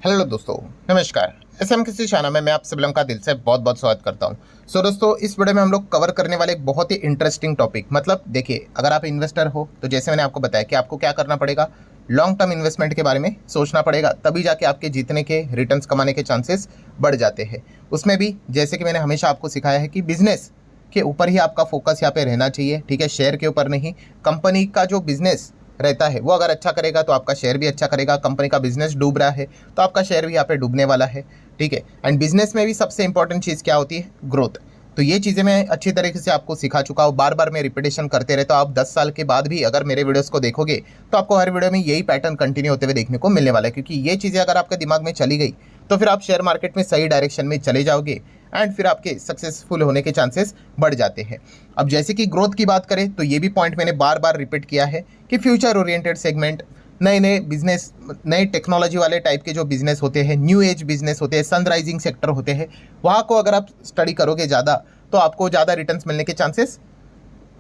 Hello दोस्तों, नमस्कार। SM किसी चैनल में मैं आप सभी लोगों का दिल से बहुत बहुत स्वागत करता हूं। दोस्तों, इस वीडियो में हम लोग कवर करने वाले एक बहुत ही इंटरेस्टिंग टॉपिक, मतलब देखिए, अगर आप इन्वेस्टर हो तो जैसे मैंने आपको बताया कि आपको क्या करना पड़ेगा, लॉन्ग टर्म इन्वेस्टमेंट के बारे में सोचना पड़ेगा, तभी जाके आपके जीतने के रिटर्न्स कमाने के चांसेस बढ़ जाते हैं। उसमें भी जैसे कि मैंने हमेशा आपको सिखाया है कि बिजनेस के ऊपर ही आपका फोकस यहाँ पे रहना चाहिए, ठीक है, शेयर के ऊपर नहीं। कंपनी का जो बिजनेस रहता है वो अगर अच्छा करेगा तो आपका शेयर भी अच्छा करेगा। कंपनी का बिजनेस डूब रहा है तो आपका शेयर भी यहाँ पे डूबने वाला है, ठीक है। एंड बिजनेस में भी सबसे इंपॉर्टेंट चीज़ क्या होती है? ग्रोथ। तो ये चीज़ें मैं अच्छी तरीके से आपको सिखा चुका हूँ, बार बार मैं रिपीटेशन करते रहता हूँ। आप 10 साल के बाद भी अगर मेरे वीडियोस को देखोगे तो आपको हर वीडियो में यही पैटर्न कंटिन्यू होते हुए देखने को मिलने वाला है, क्योंकि ये चीज़ें अगर आपके दिमाग में चली गई तो फिर आप शेयर मार्केट में सही डायरेक्शन में चले जाओगे एंड फिर आपके सक्सेसफुल होने के चांसेस बढ़ जाते हैं। अब जैसे कि ग्रोथ की बात करें तो ये भी पॉइंट मैंने बार बार रिपीट किया है कि फ्यूचर ओरिएंटेड सेगमेंट, नए नए बिजनेस, नए टेक्नोलॉजी वाले टाइप के जो बिजनेस होते हैं, न्यू एज बिजनेस होते हैं, सनराइजिंग सेक्टर होते हैं, वहाँ को अगर आप स्टडी करोगे ज़्यादा तो आपको ज़्यादा रिटर्न्स मिलने के चांसेस,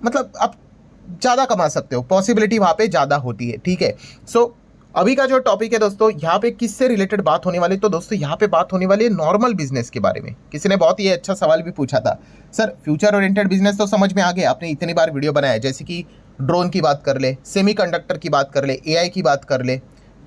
मतलब आप ज़्यादा कमा सकते हो, पॉसिबिलिटी वहाँ पे ज़्यादा होती है, ठीक है। सो अभी का जो टॉपिक है दोस्तों, यहाँ पे किससे रिलेटेड बात होने वाली, तो दोस्तों यहाँ पे बात होने वाली है नॉर्मल बिजनेस के बारे में। किसी ने बहुत ही अच्छा सवाल भी पूछा था, सर फ्यूचर ओरिएंटेड बिजनेस तो समझ में आ गया, आपने इतनी बार वीडियो बनाया, जैसे कि ड्रोन की बात कर ले, सेमीकंडक्टर की बात कर ले, एआई की बात कर ले,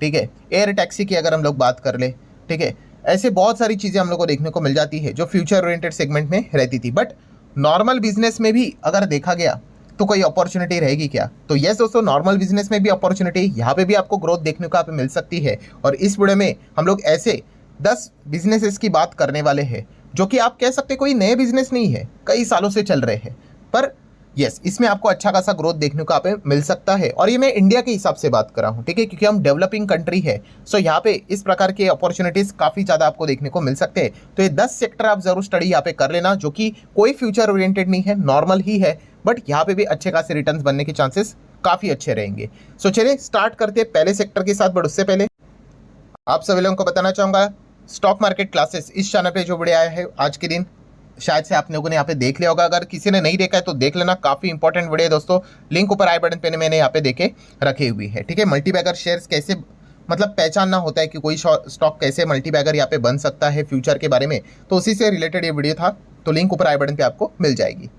ठीक है, एयर टैक्सी की अगर हम लोग बात कर ले, ठीक है, ऐसे बहुत सारी चीज़ें हम लोग को देखने को मिल जाती है जो फ्यूचर ओरिएंटेड सेगमेंट में रहती थी। बट नॉर्मल बिजनेस में भी अगर देखा गया तो कोई अपॉर्चुनिटी रहेगी क्या? तो यस दोस्तों, नॉर्मल बिजनेस में भी अपॉर्चुनिटी, यहाँ पे भी आपको ग्रोथ देखने को यहाँ पे मिल सकती है। और इस वीडियो में हम लोग ऐसे 10 बिजनेसेस की बात करने वाले हैं जो कि आप कह सकते कोई नए बिजनेस नहीं है, कई सालों से चल रहे हैं, पर यस इसमें आपको अच्छा खासा ग्रोथ देखने को यहाँ पे मिल सकता है। और ये मैं इंडिया के हिसाब से बात कर रहा हूँ, ठीक है, क्योंकि हम डेवलपिंग कंट्री है। सो यहाँ पे इस प्रकार के अपॉर्चुनिटीज काफ़ी ज़्यादा आपको देखने को मिल सकते हैं। तो ये 10 सेक्टर आप जरूर स्टडी यहाँ पे कर लेना, जो कि कोई फ्यूचर ओरिएंटेड नहीं है, नॉर्मल ही है, बट यहाँ पे भी अच्छे खासे रिटर्न्स बनने के चांसेस काफ़ी अच्छे रहेंगे। सो चलिए स्टार्ट करते हैं पहले सेक्टर के साथ। बट उससे पहले आप सभी लोगों को बताना चाहूँगा, स्टॉक मार्केट क्लासेस इस चैनल पे जो वीडियो आया है आज के दिन, शायद से आप लोगों ने यहाँ पे देख लिया होगा। अगर किसी ने नहीं देखा है तो देख लेना, काफ़ी इंपॉर्टेंट वीडियो है दोस्तों। लिंक ऊपर आई बटन पे मैंने यहाँ पे देके रखी हुई है, ठीक है। मल्टीबैगर शेयर्स कैसे, मतलब पहचानना होता है कि कोई स्टॉक कैसे मल्टीबैगर यहाँ पे बन सकता है फ्यूचर के बारे में, तो उसी से रिलेटेड ये वीडियो था। तो लिंक ऊपर आई बटन पे आपको मिल जाएगी।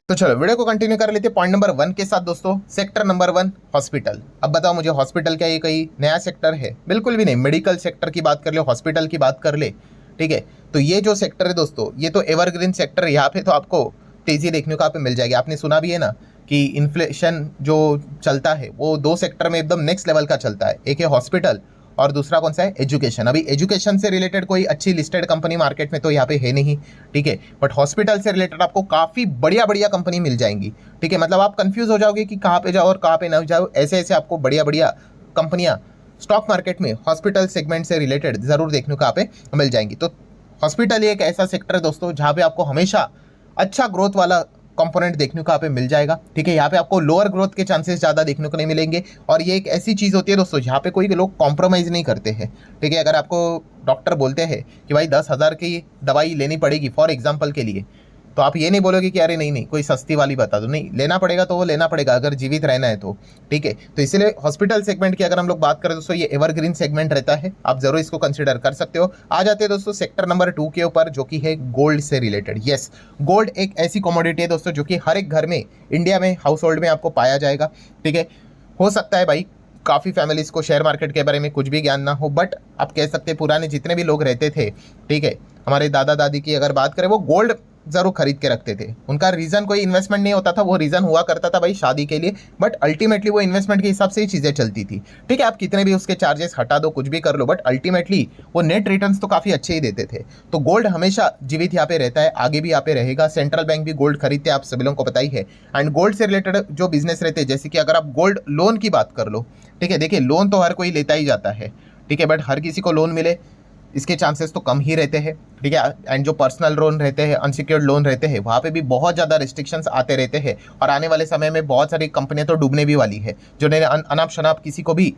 तो चलो वीडियो को कंटिन्यू कर लेते हैं पॉइंट नंबर 1 के साथ दोस्तों। Sector number 1, hospital. अब बताओ मुझे, हॉस्पिटल क्या ये कोई नया सेक्टर है? बिल्कुल भी नहीं। मेडिकल सेक्टर की बात कर ले, हॉस्पिटल की बात कर ले, ठीक है। तो ये जो सेक्टर है दोस्तों, ये तो एवरग्रीन सेक्टर है। यहाँ पे तो आपको तेजी देखने को यहाँ पे मिल जाएगी। आपने सुना भी है ना कि इन्फ्लेशन जो चलता है वो 2 सेक्टर में एकदम नेक्स्ट लेवल का चलता है, एक है हॉस्पिटल और दूसरा कौन सा है? एजुकेशन। अभी एजुकेशन से रिलेटेड कोई अच्छी लिस्टेड कंपनी मार्केट में तो यहाँ पे है नहीं, ठीक है, बट हॉस्पिटल से रिलेटेड आपको काफ़ी बढ़िया बढ़िया कंपनी मिल जाएंगी, ठीक है। मतलब आप कंफ्यूज हो जाओगे कि कहाँ पे जाओ और कहाँ पे ना जाओ, ऐसे ऐसे आपको बढ़िया बढ़िया कंपनियाँ स्टॉक मार्केट में हॉस्पिटल सेगमेंट से रिलेटेड ज़रूर देखने को यहाँ पे मिल जाएंगी। तो हॉस्पिटल एक ऐसा सेक्टर है दोस्तों जहाँ पे आपको हमेशा अच्छा ग्रोथ वाला कंपोनेंट देखने को यहाँ पे मिल जाएगा, ठीक है। यहाँ पे आपको लोअर ग्रोथ के चांसेस ज़्यादा देखने को नहीं मिलेंगे। और ये एक ऐसी चीज़ होती है दोस्तों जहाँ पे कोई लोग कॉम्प्रोमाइज़ नहीं करते हैं, ठीक है। अगर आपको डॉक्टर बोलते हैं कि भाई 10,000 की दवाई लेनी पड़ेगी फॉर एग्जाम्पल के लिए, तो आप ये नहीं बोलोगे कि अरे नहीं नहीं कोई सस्ती वाली बता दो, नहीं, लेना पड़ेगा तो वो लेना पड़ेगा अगर जीवित रहना है तो, ठीक है। तो इसलिए हॉस्पिटल सेगमेंट की अगर हम लोग बात करें दोस्तों, ये एवरग्रीन सेगमेंट रहता है, आप जरूर इसको कंसिडर कर सकते हो। आ जाते हैं दोस्तों सेक्टर नंबर 2 के ऊपर, जो कि है गोल्ड से रिलेटेड। यस, गोल्ड एक ऐसी कमोडिटी है दोस्तों जो कि हर एक घर में इंडिया में हाउस होल्ड में आपको पाया जाएगा, ठीक है। हो सकता है भाई काफ़ी फैमिलीज़ को शेयर मार्केट के बारे में कुछ भी ज्ञान ना हो, बट आप कह सकते हैं पुराने जितने भी लोग रहते थे, ठीक है, हमारे दादा दादी की अगर बात करें, वो गोल्ड जरूर खरीद के रखते थे। उनका रीज़न कोई इन्वेस्टमेंट नहीं होता था, वो रीज़न हुआ करता था भाई शादी के लिए, बट अल्टीमेटली वो इन्वेस्टमेंट के हिसाब से ही चीज़ें चलती थी, ठीक है। आप कितने भी उसके चार्जेस हटा दो, कुछ भी कर लो, बट अल्टीमेटली वो नेट रिटर्न्स तो काफ़ी अच्छे ही देते थे। तो गोल्ड हमेशा जीवित यहाँ पे रहता है, आगे भी यहाँ पे रहेगा। सेंट्रल बैंक भी गोल्ड खरीदते हैं, आप सभी लोगों को पता ही है। एंड गोल्ड से रिलेटेड जो बिजनेस रहते हैं, जैसे कि अगर आप गोल्ड लोन की बात कर लो, ठीक है, देखिए लोन तो हर कोई लेता ही जाता है, ठीक है, बट हर किसी को लोन मिले इसके चांसेस तो कम ही रहते हैं, ठीक है। एंड जो पर्सनल लोन रहते हैं, अनसिक्योर्ड लोन रहते हैं, वहाँ पे भी बहुत ज़्यादा रिस्ट्रिक्शंस आते रहते हैं। और आने वाले समय में बहुत सारी कंपनियां तो डूबने भी वाली है, जिन्होंने अनाप शनाप किसी को भी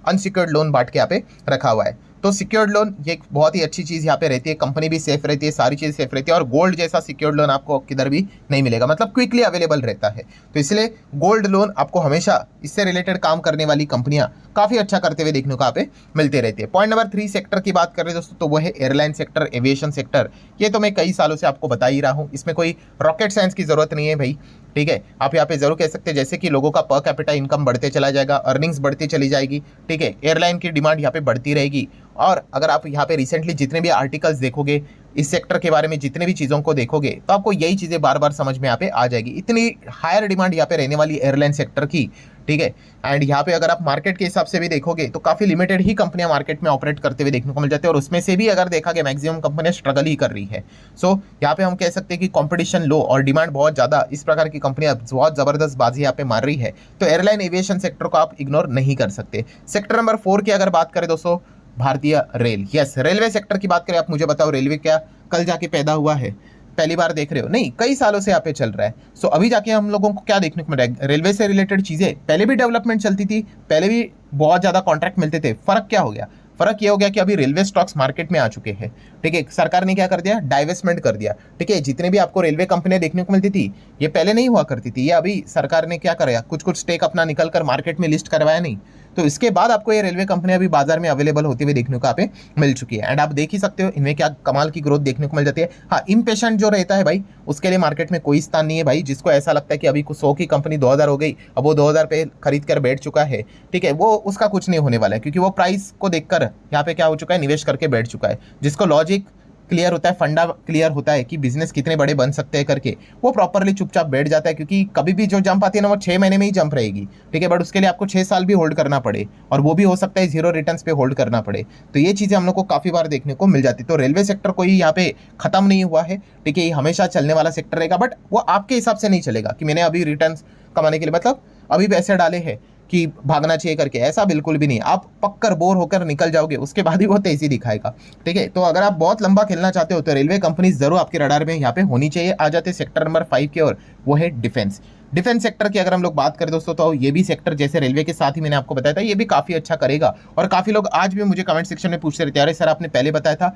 अनसिक्योर्ड लोन बांट के यहाँ पे रखा हुआ है। तो सिक्योर्ड लोन ये एक बहुत ही अच्छी चीज़ यहाँ पे रहती है, कंपनी भी सेफ रहती है, सारी चीज़ सेफ रहती है, और गोल्ड जैसा सिक्योर्ड लोन आपको किधर भी नहीं मिलेगा, मतलब क्विकली अवेलेबल रहता है। तो इसलिए गोल्ड लोन आपको हमेशा इससे रिलेटेड काम करने वाली कंपनियां काफ़ी अच्छा करते हुए देखने को यहाँ पे मिलते रहती है। पॉइंट नंबर 3 सेक्टर की बात कर रहे हैं दोस्तों, तो वो है एयरलाइन सेक्टर, एविएशन सेक्टर। ये तो मैं कई सालों से आपको बता ही रहा हूँ, इसमें कोई रॉकेट साइंस की जरूरत नहीं है भाई, ठीक है। आप यहाँ पे जरूर कह सकते हैं जैसे कि लोगों का पर कैपिटा इनकम बढ़ते चला जाएगा, अर्निंग्स बढ़ती चली जाएगी, ठीक है, एयरलाइन की डिमांड यहाँ पे बढ़ती रहेगी। और अगर आप यहाँ पे रिसेंटली जितने भी आर्टिकल्स देखोगे इस सेक्टर के बारे में, जितने भी चीज़ों को देखोगे, तो आपको यही चीज़ें बार बार समझ में यहाँ पे आ जाएगी। इतनी हायर डिमांड यहाँ पे रहने वाली एयरलाइन सेक्टर की, ठीक है। एंड यहाँ पे अगर आप मार्केट के हिसाब से भी देखोगे तो काफ़ी लिमिटेड ही कंपनियां मार्केट में ऑपरेट करते हुए देखने को मिल जाती है, और उसमें से भी अगर देखा गया मैक्सिमम कंपनियां स्ट्रगल ही कर रही है। सो यहाँ पे हम कह सकते हैं कि कंपटीशन लो और डिमांड बहुत ज़्यादा, इस प्रकार की कंपनियां बहुत ज़बरदस्त बाजी यहाँ पे मार रही है। तो एयरलाइन एविएशन सेक्टर को आप इग्नोर नहीं कर सकते। सेक्टर नंबर 4 की अगर बात करें दोस्तों, भारतीय रेल। यस, रेलवे सेक्टर की बात करें, आप मुझे बताओ रेलवे क्या कल जाके पैदा हुआ है, पहली बार देख रहे हो? नहीं, कई सालों से यहाँ पे चल रहा है। सो अभी जाके हम लोगों को क्या देखने को मिल रहा है, रेलवे से रिलेटेड चीज़ें पहले भी डेवलपमेंट चलती थी, पहले भी बहुत ज़्यादा कॉन्ट्रैक्ट मिलते थे। फर्क क्या हो गया? फर्क ये हो गया कि अभी रेलवे स्टॉक्स मार्केट में आ चुके हैं, ठीक है। सरकार ने क्या कर दिया, डाइवेस्टमेंट कर दिया, ठीक है। जितने भी आपको रेलवे कंपनियां देखने को मिलती थी, ये पहले नहीं हुआ करती थी, ये अभी सरकार ने क्या कराया, कुछ कुछ स्टेक अपना निकल कर मार्केट में लिस्ट करवाया नहीं, तो इसके बाद आपको ये रेलवे कंपनियां भी बाजार में अवेलेबल होती हुई देखने को यहाँ पे मिल चुकी है। एंड आप देख ही सकते हो इनमें क्या कमाल की ग्रोथ देखने को मिल जाती है। हाँ, इम्पेशेंट जो रहता है भाई, उसके लिए मार्केट में कोई स्थान नहीं है भाई। जिसको ऐसा लगता है कि अभी 100 की कंपनी 2000 हो गई, अब वो 2000 पे खरीद कर बैठ चुका है, ठीक है, वो उसका कुछ नहीं होने वाला है, क्योंकि वो प्राइस को देखकर यहाँ पे क्या हो चुका है, निवेश करके बैठ चुका है। जिसको लॉजिक क्लियर होता है, फंडा क्लियर होता है कि बिजनेस कितने बड़े बन सकते हैं करके, वो प्रॉपरली चुपचाप बैठ जाता है, क्योंकि कभी भी जो जंप आती है ना वो 6 महीने में ही जंप रहेगी, ठीक है। बट उसके लिए आपको 6 साल भी होल्ड करना पड़े, और वो भी हो सकता है 0 रिटर्न्स पे होल्ड करना पड़े। तो ये चीज़ें हम लोग को काफ़ी बार देखने को मिल जाती है। तो रेलवे सेक्टर कोई यहाँ पे खत्म नहीं हुआ है, ठीक है, ये हमेशा चलने वाला सेक्टर रहेगा। बट वो आपके हिसाब से नहीं चलेगा कि मैंने अभी रिटर्न्स कमाने के लिए, मतलब अभी पैसे डाले हैं कि भागना चाहिए करके, ऐसा बिल्कुल भी नहीं। आप पक्कर बोर होकर निकल जाओगे, उसके बाद ही वो तेजी दिखाएगा, ठीक है। तो अगर आप बहुत लंबा खेलना चाहते हो तो रेलवे कंपनी जरूर आपके रडार में यहाँ पे होनी चाहिए। आ जाते सेक्टर नंबर 5 की ओर, वो है डिफेंस। डिफेंस सेक्टर की अगर हम लोग बात करें दोस्तों, तो ये भी सेक्टर जैसे रेलवे के साथ ही मैंने आपको बताया था, ये भी काफ़ी अच्छा करेगा। और काफ़ी लोग आज भी मुझे कमेंट सेक्शन में पूछते रहते हैं, अरे सर आपने पहले बताया था,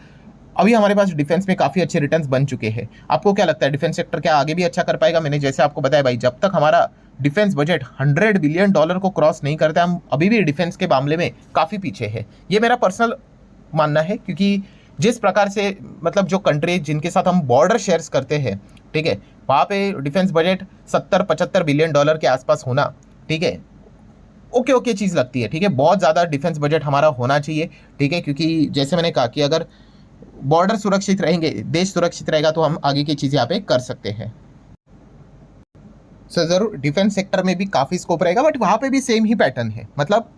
अभी हमारे पास डिफेंस में काफ़ी अच्छे रिटर्न्स बन चुके हैं। आपको क्या लगता है डिफेंस सेक्टर क्या आगे भी अच्छा कर पाएगा? मैंने जैसे आपको बताया भाई, जब तक हमारा डिफेंस बजट $100 बिलियन को क्रॉस नहीं करता, हम अभी भी डिफेंस के मामले में काफ़ी पीछे है। ये मेरा पर्सनल मानना है, क्योंकि जिस प्रकार से मतलब जो कंट्री जिनके साथ हम बॉर्डर शेयर्स करते हैं, ठीक है, वहाँ पे डिफेंस बजट 70-75 बिलियन डॉलर के आसपास होना, ठीक है, ओके चीज़ लगती है, ठीक है। बहुत ज़्यादा डिफेंस बजट हमारा होना चाहिए, ठीक है, क्योंकि जैसे मैंने कहा कि अगर बॉर्डर सुरक्षित रहेंगे, देश सुरक्षित रहेगा, तो हम आगे की चीज़ें यहाँ पे कर सकते हैं। सो ज़रूर डिफेंस सेक्टर में भी काफ़ी स्कोप रहेगा, बट वहाँ पे भी सेम ही पैटर्न है। मतलब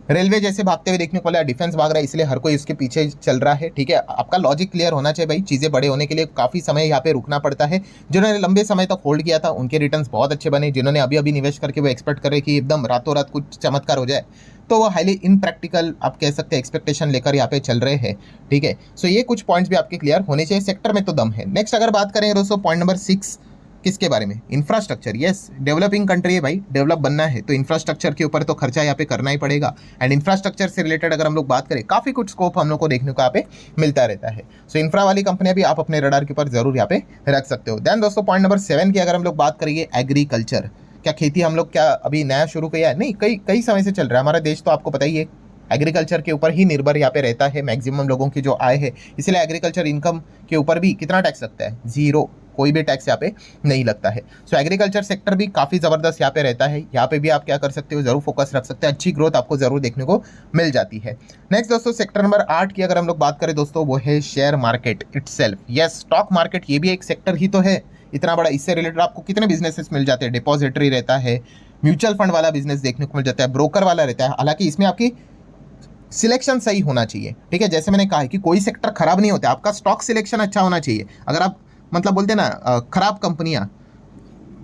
रेलवे जैसे भागते हुए देखने को मिला, डिफेंस भाग रहा है, इसलिए हर कोई उसके पीछे चल रहा है, ठीक है। आपका लॉजिक क्लियर होना चाहिए भाई, चीज़ें बड़े होने के लिए काफ़ी समय यहाँ पे रुकना पड़ता है। जिन्होंने लंबे समय तक होल्ड किया था उनके रिटर्न्स बहुत अच्छे बने, जिन्होंने अभी अभी निवेश करके वो एक्सपेक्ट करे कि एकदम रातों रात कुछ चमत्कार हो जाए, तो वो हाईली इनप्रैक्टिकल आप कह सकते हैं एक्सपेक्टेशन लेकर यहाँ पे चल रहे हैं, ठीक है। सो ये कुछ पॉइंट्स भी आपके क्लियर होने चाहिए, सेक्टर में तो दम है। नेक्स्ट अगर बात करें दोस्तों, पॉइंट नंबर 6 किसके बारे में? इंफ्रास्ट्रक्चर। यस, डेवलपिंग कंट्री है भाई, डेवलप बनना है तो इंफ्रास्ट्रक्चर के ऊपर तो खर्चा यहाँ पे करना ही पड़ेगा। एंड इंफ्रास्ट्रक्चर से रिलेटेड अगर हम लोग बात करें, काफ़ी कुछ स्कोप हम लोग को देखने को यहाँ पे मिलता रहता है। सो इंफ्रा वाली कंपनियां भी आप अपने रडार के ऊपर जरूर यहाँ पे रख सकते हो। देन दोस्तों पॉइंट नंबर 7 की अगर हम लोग बात करेंगे, एग्रीकल्चर। क्या खेती हम लोग क्या अभी नया शुरू किया है? नहीं, कई समय से चल रहा है। हमारा देश तो आपको पता ही है एग्रीकल्चर के ऊपर ही निर्भर यहाँ पे रहता है, मैक्सिमम लोगों की जो आय है, इसलिए एग्रीकल्चर इनकम के ऊपर भी कितना टैक्स लगता है? 0, कोई भी टैक्स यहाँ पे नहीं लगता है। सो एग्रीकल्चर सेक्टर भी काफ़ी ज़बरदस्त यहाँ पे रहता है, यहाँ पे भी आप क्या कर सकते हो, जरूर फोकस रख सकते हैं, अच्छी ग्रोथ आपको जरूर देखने को मिल जाती है। नेक्स्ट दोस्तों सेक्टर नंबर 8 की अगर हम लोग बात करें दोस्तों, वो है share market itself. Yes, stock market ये भी एक सेक्टर ही तो है इतना बड़ा। इससे रिलेटेड आपको कितने बिजनेसेस मिल जाते हैं, डिपॉजिटरी रहता है, म्यूचुअल फंड वाला बिजनेस देखने को मिल जाता है, ब्रोकर वाला रहता है। हालांकि इसमें आपकी सिलेक्शन सही होना चाहिए, ठीक है। जैसे मैंने कहा है कि कोई सेक्टर खराब नहीं होता, आपका स्टॉक सिलेक्शन अच्छा होना चाहिए। अगर आप मतलब बोलते हैं ना खराब कंपनियां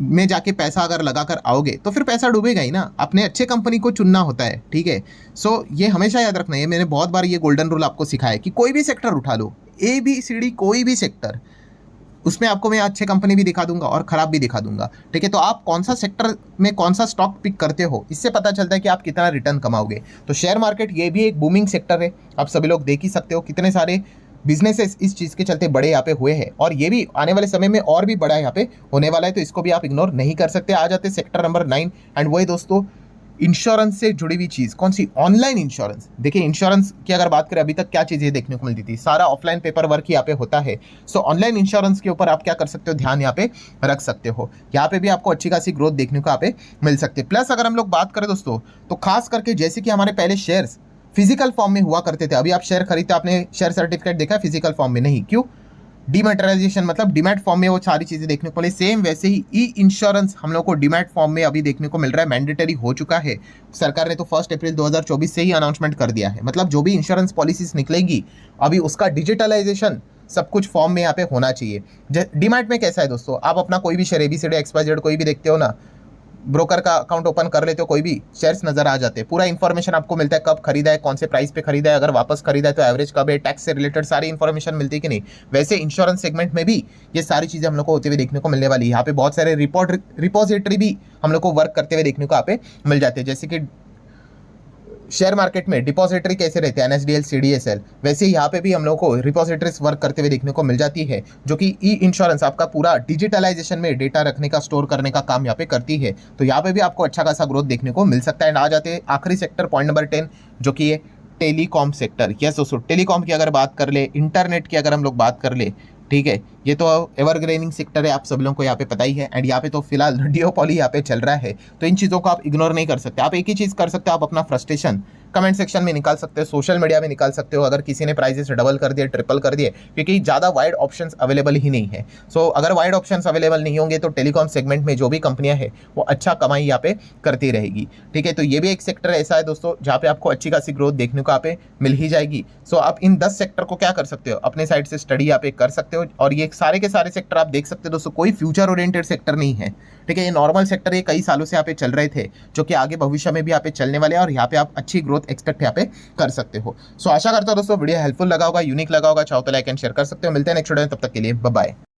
में जाके पैसा अगर लगाकर आओगे तो फिर पैसा डूबेगा ही ना। अपने अच्छे कंपनी को चुनना होता है, ठीक है। सो ये हमेशा याद रखना है, मैंने बहुत बार ये गोल्डन रूल आपको सिखाया है कि कोई भी सेक्टर उठा लो, ABCD कोई भी सेक्टर, उसमें आपको मैं अच्छे कंपनी भी दिखा दूंगा और खराब भी दिखा दूंगा। ठीक है, तो आप कौन सा सेक्टर में कौन सा स्टॉक पिक करते हो, इससे पता चलता है कि आप कितना रिटर्न कमाओगे। तो शेयर मार्केट ये भी एक बूमिंग सेक्टर है, आप सभी लोग देख ही सकते हो कितने सारे बिजनेसेस इस चीज़ के चलते बड़े यहाँ पे हुए हैं, और ये भी आने वाले समय में और भी बड़ा यहाँ पे होने वाला है, तो इसको भी आप इग्नोर नहीं कर सकते। आ जाते सेक्टर नंबर 9, एंड वही दोस्तों इंश्योरेंस से जुड़ी हुई चीज़। कौन सी? Online insurance. देखिए इंश्योरेंस की अगर बात करें, अभी तक क्या चीज़ें देखने को मिलती थी, सारा ऑफलाइन पेपर वर्क यहाँ पे होता है। सो ऑनलाइन इंश्योरेंस के ऊपर आप क्या कर सकते हो, ध्यान यहाँ पे रख सकते हो। यहाँ पे भी आपको अच्छी खासी ग्रोथ देखने को यहाँ पे मिल सकती है। प्लस अगर हम लोग बात करें दोस्तों, तो खास करके जैसे कि हमारे पहले शेयर्स फिजिकल फॉर्म में हुआ करते थे, अभी आप शेयर खरीदते, आपने शेयर सर्टिफिकेट देखा फिजिकल फॉर्म में नहीं, क्यों? डीमैटेराइजेशन, मतलब डीमैट फॉर्म में वो सारी चीज़ें देखने को मिली। सेम वैसे ही ई इंश्योरेंस हम लोग को डीमैट फॉर्म में अभी देखने को मिल रहा है, मैंडेटरी हो चुका है। सरकार ने तो 1 अप्रैल 2024 से ही अनाउंसमेंट कर दिया है, मतलब जो भी इंश्योरेंस पॉलिसीज निकलेंगी अभी उसका डिजिटलाइजेशन सब कुछ फॉर्म में यहाँ पे होना चाहिए। डीमैट में कैसा है दोस्तों, आप अपना कोई भी शेयर ABCD XYZ कोई भी देखते हो ना, ब्रोकर का अकाउंट ओपन कर लेते हो, कोई भी शेयर्स नजर आ जाते हैं, पूरा इन्फॉर्मेशन आपको मिलता है, कब खरीदा है, कौन से प्राइस पे खरीदा है, अगर वापस खरीदा है तो एवरेज कब है, टैक्स से रिलेटेड सारी इन्फॉर्मेशन मिलती है कि नहीं। वैसे इंश्योरेंस सेगमेंट में भी ये सारी चीज़ें हम लोग को होते हुए देखने को मिलने वाली है। यहाँ पे बहुत सारे रिपोजिटरी भी हम लोग को वर्क करते हुए देखने को यहाँ पे मिल जाते हैं। जैसे कि शेयर मार्केट में डिपॉजिटरी कैसे रहते हैं, NSDL CDSL, वैसे यहाँ पे भी हम लोग को रिपोजिटरीज वर्क करते हुए देखने को मिल जाती है, जो कि ई इंश्योरेंस आपका पूरा डिजिटलाइजेशन में डेटा रखने का, स्टोर करने का काम यहाँ पे करती है। तो यहाँ पे भी आपको अच्छा खासा ग्रोथ देखने को मिल सकता है। एंड आ जाते हैं आखिरी सेक्टर, पॉइंट नंबर 10, जो कि है टेलीकॉम सेक्टर। यस दोस्तों, टेलीकॉम की अगर बात कर ले, इंटरनेट की अगर हम लोग बात कर ले, ठीक है, ये तो एवरग्रेनिंग सेक्टर है, आप सब लोगों को यहाँ पे पता ही है। एंड यहाँ पे तो फिलहाल डिओपॉली यहाँ पे चल रहा है, तो इन चीज़ों को आप इग्नोर नहीं कर सकते। आप एक ही चीज़ कर सकते हो, आप अपना फ्रस्ट्रेशन कमेंट सेक्शन में निकाल सकते हो, सोशल मीडिया में निकाल सकते हो, अगर किसी ने प्राइजेस डबल कर दिए, ट्रिपल कर दिए, क्योंकि ज़्यादा वाइड ऑप्शंस अवेलेबल ही नहीं है। सो अगर वाइड ऑप्शंस अवेलेबल नहीं होंगे तो टेलीकॉम सेगमेंट में जो भी कंपनियां हैं वो अच्छा कमाई यहाँ पे करती रहेगी। ठीक है, तो ये भी एक सेक्टर ऐसा है दोस्तों जहाँ पे आपको अच्छी खासी ग्रोथ देखने को यहाँ पे मिल ही जाएगी। सो आप इन 10 सेक्टर को क्या कर सकते हो, अपने साइड से स्टडी यहाँ पे कर सकते हो, और ये सारे के सारे सेक्टर आप देख सकते हो दोस्तों, कोई फ्यूचर ओरिएंटेड सेक्टर नहीं है। ठीक है, ये नॉर्मल सेक्टर ये कई सालों से यहाँ पे चल रहे थे, जो कि आगे भविष्य में भी यहाँ पे चलने वाले हैं, और यहाँ पे आप अच्छी ग्रोथ एक्सपेक्ट यहाँ पे कर सकते हो। सो आशा करता हूं दोस्तों वीडियो हेल्पफुल लगा होगा, यूनिक लगा होगा, चाहो तो लाइक एंड शेयर कर सकते हो। मिलते हैं नेक्स्ट वीडियो में, तब तक के लिए बाय बाय।